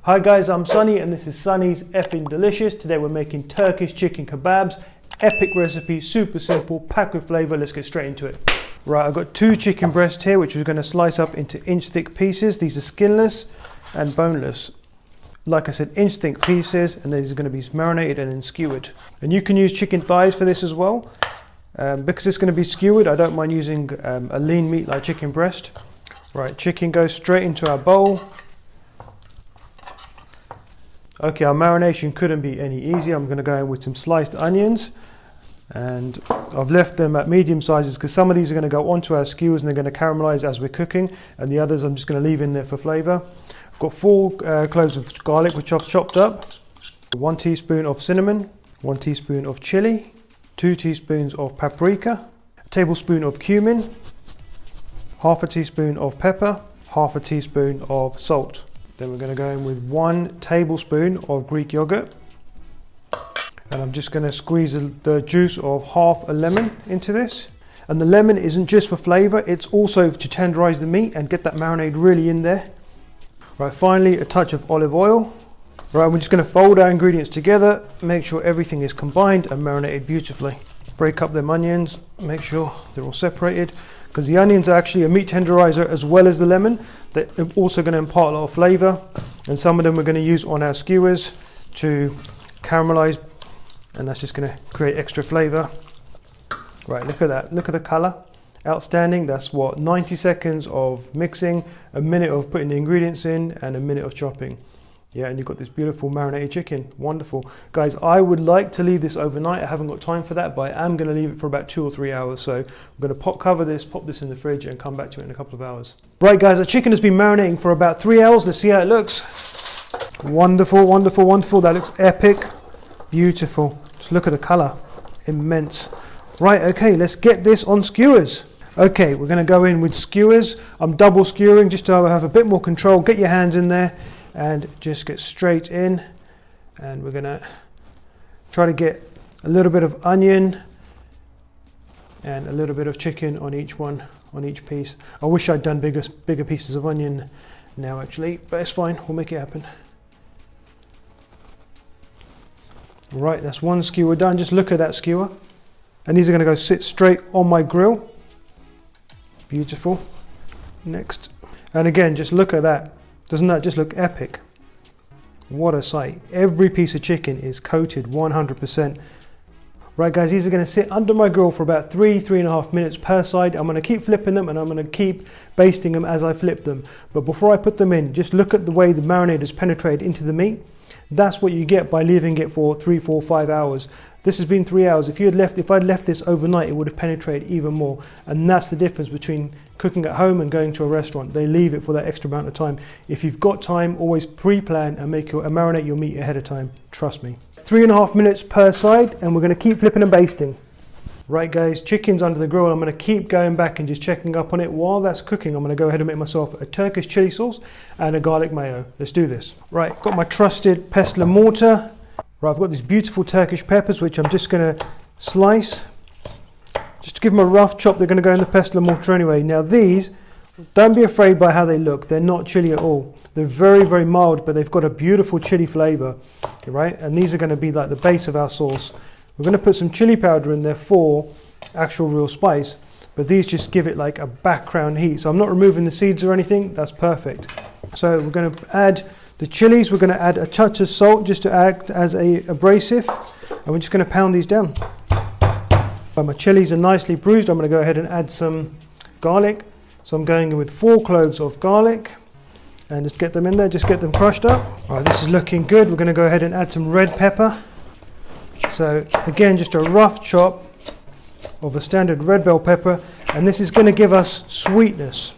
Hi guys, I'm Sunny and this is Sunny's Effing Delicious. Today we're making Turkish chicken kebabs. Epic recipe, super simple, packed with flavour. Let's get straight into it. Right, I've got 2 chicken breasts here which we're going to slice up into inch thick pieces. These are skinless and boneless. Like I said, inch thick pieces, and these are going to be marinated and then skewered. And you can use chicken thighs for this as well. Because it's going to be skewered, I don't mind using a lean meat like chicken breast. Right, chicken goes straight into our bowl. Okay, our marination couldn't be any easier. I'm going to go in with some sliced onions, and I've left them at medium sizes because some of these are going to go onto our skewers and they're going to caramelize as we're cooking, and the others I'm just going to leave in there for flavor. I've got 4 cloves of garlic which I've chopped up, 1 teaspoon of cinnamon, 1 teaspoon of chili, 2 teaspoons of paprika, a tablespoon of cumin, half a teaspoon of pepper, half a teaspoon of salt. Then we're going to go in with 1 tablespoon of Greek yogurt, and I'm just going to squeeze the juice of half a lemon into this. And the lemon isn't just for flavour, it's also to tenderize the meat and get that marinade really in there. Right, finally a touch of olive oil. Right, we're just going to fold our ingredients together, make sure everything is combined and marinated beautifully. Break up them onions, make sure they're all separated, because the onions are actually a meat tenderizer as well as the lemon. They're also going to impart a lot of flavour, and some of them we're going to use on our skewers to caramelize, and that's just going to create extra flavour. Right, look at that, look at the colour, outstanding. That's what, 90 seconds of mixing, a minute of putting the ingredients in, and a minute of chopping. Yeah, and you've got this beautiful marinated chicken. Wonderful. Guys, I would like to leave this overnight. I haven't got time for that, but I am going to leave it for about 2 or 3 hours. So I'm going to cover this, pop this in the fridge, and come back to it in a couple of hours. Right, guys, our chicken has been marinating for about 3 hours. Let's see how it looks. Wonderful, wonderful, wonderful. That looks epic. Beautiful. Just look at the colour. Immense. Right, okay, let's get this on skewers. Okay, we're going to go in with skewers. I'm double skewering just to have a bit more control. Get your hands in there and just get straight in, and we're gonna try to get a little bit of onion and a little bit of chicken on each one, on each piece. I wish I'd done bigger pieces of onion now actually, but it's fine, we'll make it happen. Right, that's 1 skewer done. Just look at that skewer, and these are going to go sit straight on my grill. Beautiful. Next, and again, just look at that. Doesn't that just look epic? What a sight. Every piece of chicken is coated 100%. Right guys, these are going to sit under my grill for about 3.5 minutes per side. I'm going to keep flipping them, and I'm going to keep basting them as I flip them. But before I put them in, just look at the way the marinade has penetrated into the meat. That's what you get by leaving it for 3, 4, 5 hours. This has been 3 hours. If I'd left this overnight, it would have penetrated even more. And that's the difference between cooking at home and going to a restaurant. They leave it for that extra amount of time. If you've got time, always pre-plan and marinate your meat ahead of time. Trust me. 3.5 minutes per side, and we're going to keep flipping and basting. Right guys, chicken's under the grill, and I'm going to keep going back and just checking up on it. While that's cooking, I'm going to go ahead and make myself a Turkish chili sauce and a garlic mayo. Let's do this. Right, got my trusted pestle and mortar. Right, I've got these beautiful Turkish peppers which I'm just going to slice. Just to give them a rough chop, they're going to go in the pestle and mortar anyway. Now these, don't be afraid by how they look. They're not chili at all. They're very, very mild, but they've got a beautiful chili flavour. Right, and these are going to be like the base of our sauce. We're going to put some chili powder in there for actual real spice, but these just give it like a background heat. So I'm not removing the seeds or anything. That's perfect. So we're going to add the chilies. We're going to add a touch of salt just to act as a abrasive, and we're just going to pound these down. When my chilies are nicely bruised, I'm going to go ahead and add some garlic. So I'm going in with 4 cloves of garlic, and just get them in there, just get them crushed up. All right, this is looking good. We're going to go ahead and add some red pepper. So again, just a rough chop of a standard red bell pepper, and this is going to give us sweetness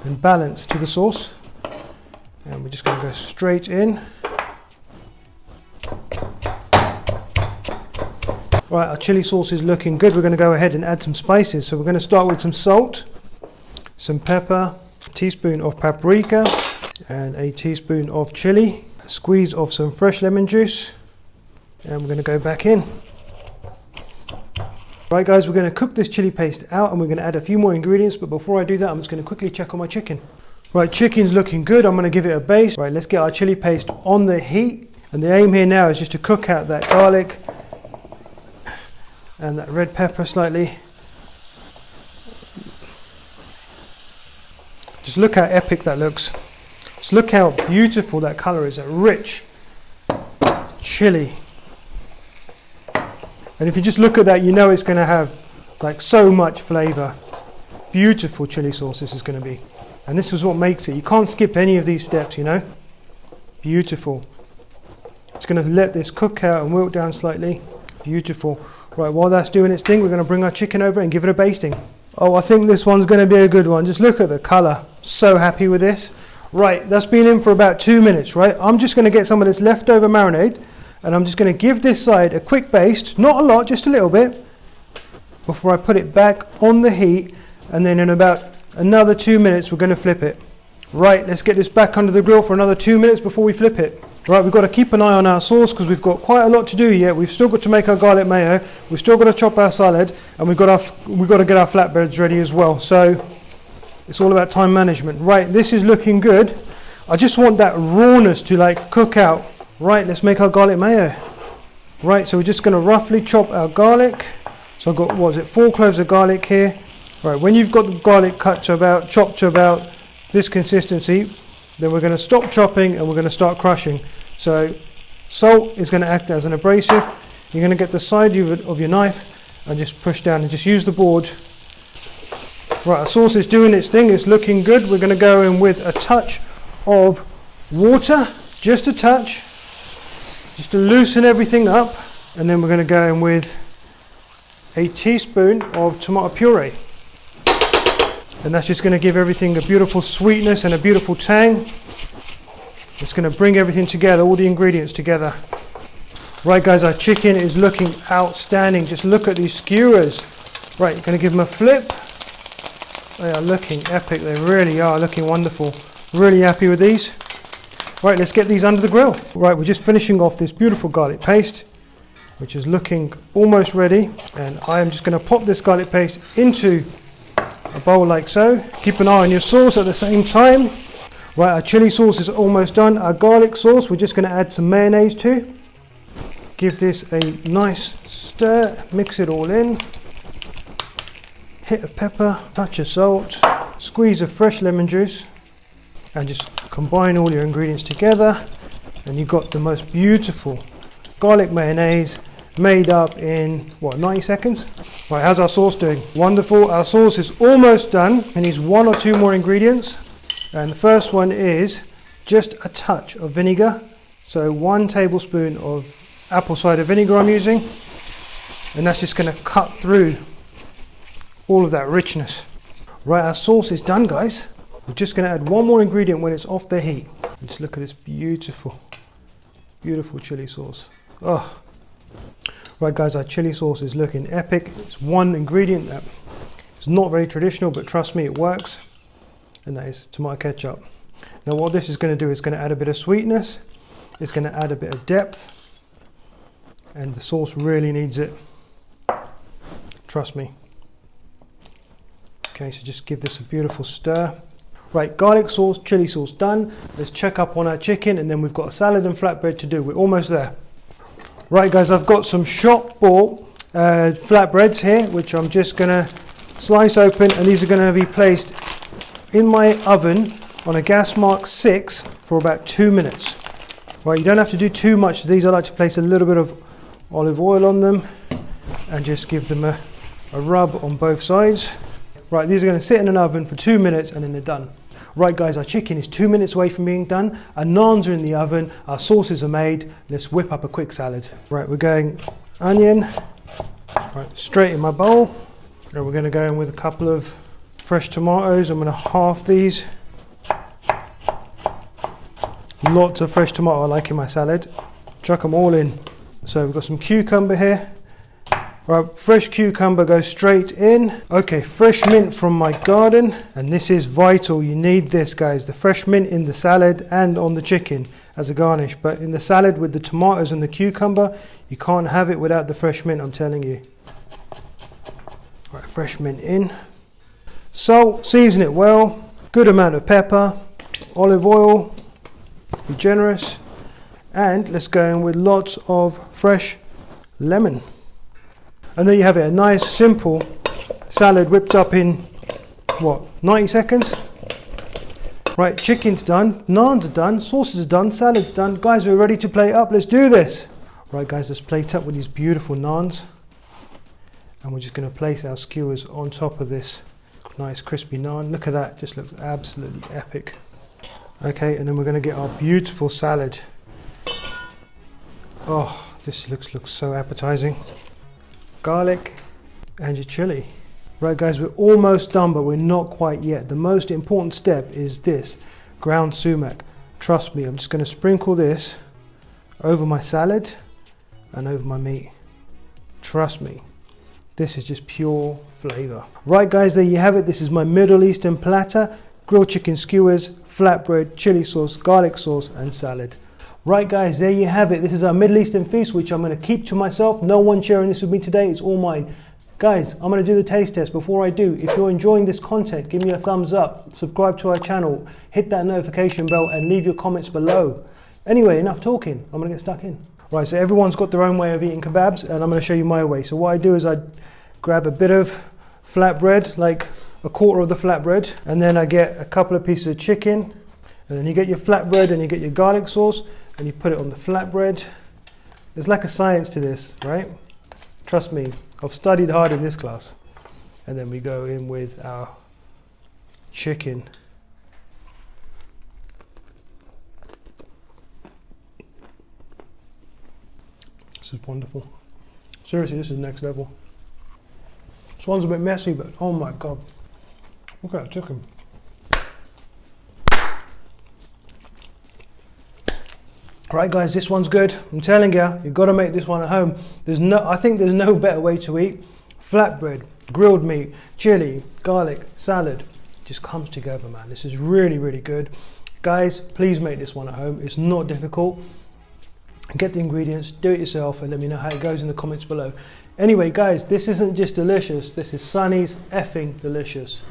and balance to the sauce. And we're just going to go straight in. Right, our chili sauce is looking good. We're going to go ahead and add some spices. So we're going to start with some salt, some pepper, a teaspoon of paprika, and a teaspoon of chili. Squeeze of some fresh lemon juice, and we're going to go back in. Right guys, we're going to cook this chili paste out, and we're going to add a few more ingredients, but before I do that, I'm just going to quickly check on my chicken. Right, chicken's looking good. I'm going to give it a baste. Right, let's get our chili paste on the heat. And the aim here now is just to cook out that garlic and that red pepper slightly. Just look how epic that looks. Just look how beautiful that colour is, that rich chili. And if you just look at that, you know it's going to have like so much flavour. Beautiful chili sauce this is going to be. And this is what makes it. You can't skip any of these steps, you know. Beautiful. It's going to let this cook out and wilt down slightly. Beautiful. Right, while that's doing its thing, we're going to bring our chicken over and give it a basting. Oh, I think this one's going to be a good one. Just look at the colour. So happy with this. Right, that's been in for about 2 minutes, right? I'm just going to get some of this leftover marinade and I'm just going to give this side a quick baste. Not a lot, just a little bit. Before I put it back on the heat, and then in about another 2 minutes we're going to flip it. Right, let's get this back under the grill for another 2 minutes before we flip it. Right, we've got to keep an eye on our sauce because we've got quite a lot to do yet. We've still got to make our garlic mayo, we've still got to chop our salad, and we've got to get our flatbreads ready as well. So it's all about time management. Right, this is looking good. I just want that rawness to like cook out. Right, let's make our garlic mayo. Right, so we're just going to roughly chop our garlic. So I've got, what is it, 4 cloves of garlic here. Right, when you've got the garlic chopped to about this consistency, then we're going to stop chopping and we're going to start crushing. So salt is going to act as an abrasive. You're going to get the side of your knife and just push down and just use the board. Right, our sauce is doing its thing, it's looking good. We're going to go in with a touch of water, just a touch, just to loosen everything up. And then we're going to go in with a teaspoon of tomato puree. And that's just going to give everything a beautiful sweetness and a beautiful tang. It's going to bring everything together, all the ingredients together. Right guys, our chicken is looking outstanding. Just look at these skewers. Right, going to give them a flip. They are looking epic, they really are looking wonderful. Really happy with these. Right, let's get these under the grill. Right, we're just finishing off this beautiful garlic paste, which is looking almost ready. And I am just going to pop this garlic paste into a bowl like so. Keep an eye on your sauce at the same time. Right, our chili sauce is almost done. Our garlic sauce, we're just going to add some mayonnaise to. Give this a nice stir, mix it all in. Hit of pepper, touch of salt, squeeze of fresh lemon juice, and just combine all your ingredients together. And you've got the most beautiful garlic mayonnaise made up in, what, 90 seconds? Right, how's our sauce doing? Wonderful. Our sauce is almost done. It needs 1 or 2 more ingredients. And the first one is just a touch of vinegar. So 1 tablespoon of apple cider vinegar I'm using. And that's just going to cut through all of that richness. Right, our sauce is done, guys. We're just going to add 1 more ingredient when it's off the heat. Just look at this beautiful, beautiful chili sauce. Oh. Right guys, our chili sauce is looking epic. It's 1 ingredient that is not very traditional, but trust me, it works. And that is tomato ketchup. Now what this is going to do is going to add a bit of sweetness. It's going to add a bit of depth. And the sauce really needs it. Trust me. Okay, so just give this a beautiful stir. Right, garlic sauce, chili sauce done. Let's check up on our chicken and then we've got a salad and flatbread to do. We're almost there. Right guys, I've got some shop bought flatbreads here, which I'm just going to slice open, and these are going to be placed in my oven on a gas mark 6 for about 2 minutes. Right, you don't have to do too much to these. I like to place a little bit of olive oil on them and just give them a rub on both sides. Right, these are going to sit in an oven for 2 minutes and then they're done. Right guys, our chicken is 2 minutes away from being done. Our naans are in the oven, our sauces are made. Let's whip up a quick salad. Right, we're going onion, right, straight in my bowl. And we're going to go in with a couple of fresh tomatoes. I'm going to halve these. Lots of fresh tomato I like in my salad. Chuck them all in. So we've got some cucumber here. Right, fresh cucumber goes straight in. Okay, fresh mint from my garden, and this is vital. You need this, guys, the fresh mint in the salad and on the chicken as a garnish. But in the salad with the tomatoes and the cucumber, you can't have it without the fresh mint, I'm telling you. Right, fresh mint in. Salt, season it well. Good amount of pepper, olive oil, be generous, and let's go in with lots of fresh lemon. And there you have it, a nice simple salad whipped up in what, 90 seconds? Right, chicken's done, naans are done, sauces are done, salad's done. Guys, we're ready to plate up, let's do this. Right guys, let's plate up with these beautiful naans. And we're just going to place our skewers on top of this nice crispy naan. Look at that, just looks absolutely epic. Okay, and then we're going to get our beautiful salad. Oh, this looks so appetizing. Garlic and your chili. Right guys, we're almost done, but we're not quite yet. The most important step is this, ground sumac. Trust me, I'm just going to sprinkle this over my salad and over my meat. Trust me, this is just pure flavor. Right guys, there you have it. This is my Middle Eastern platter. Grilled chicken skewers, flatbread, chili sauce, garlic sauce and salad. Right guys, there you have it. This is our Middle Eastern feast, which I'm going to keep to myself. No one sharing this with me today, it's all mine. Guys, I'm going to do the taste test. Before I do, if you're enjoying this content, give me a thumbs up, subscribe to our channel, hit that notification bell and leave your comments below. Anyway, enough talking, I'm going to get stuck in. Right, so everyone's got their own way of eating kebabs and I'm going to show you my way. So what I do is I grab a bit of flatbread, like a quarter of the flatbread, and then I get a couple of pieces of chicken, and then you get your flatbread and you get your garlic sauce and you put it on the flatbread. There's like a science to this, right? Trust me, I've studied hard in this class. And then we go in with our chicken. This is wonderful. Seriously, this is next level. This one's a bit messy, but oh my God. Look at that chicken. Right guys, this one's good. I'm telling you, you've got to make this one at home. I think there's no better way to eat. Flatbread, grilled meat, chili, garlic, salad. It just comes together, man. This is really, really good. Guys, please make this one at home. It's not difficult. Get the ingredients, do it yourself, and let me know how it goes in the comments below. Anyway, guys, this isn't just delicious. This is Sunny's effing delicious.